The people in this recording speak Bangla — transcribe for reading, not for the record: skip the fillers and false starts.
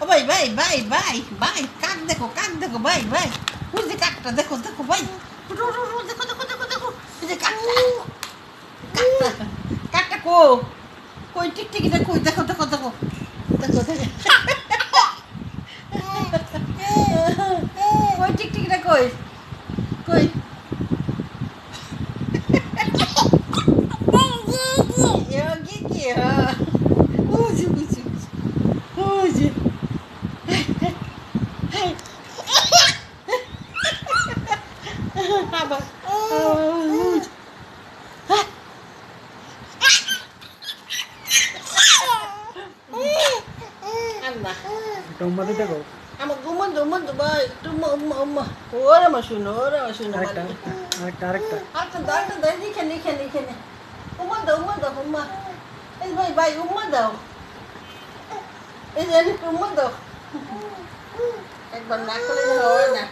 ও ভাই ভাই ভাই ভাই ভাই কাক দেখো ভাই ভাই ওই যে কাকটা দেখো ভাই দেখো এই যে কাকটা কাকটা কই টিকটিকিটা কই দেখো কই টিকটিকিটা কই কই কি হ্যাঁ বুঝি আবার আল্লাহ Tomate ko. ama gumando bay umma ora mashuna Correct. hata da ni kene umma es bay umma da es ni umma da ekbar na kole na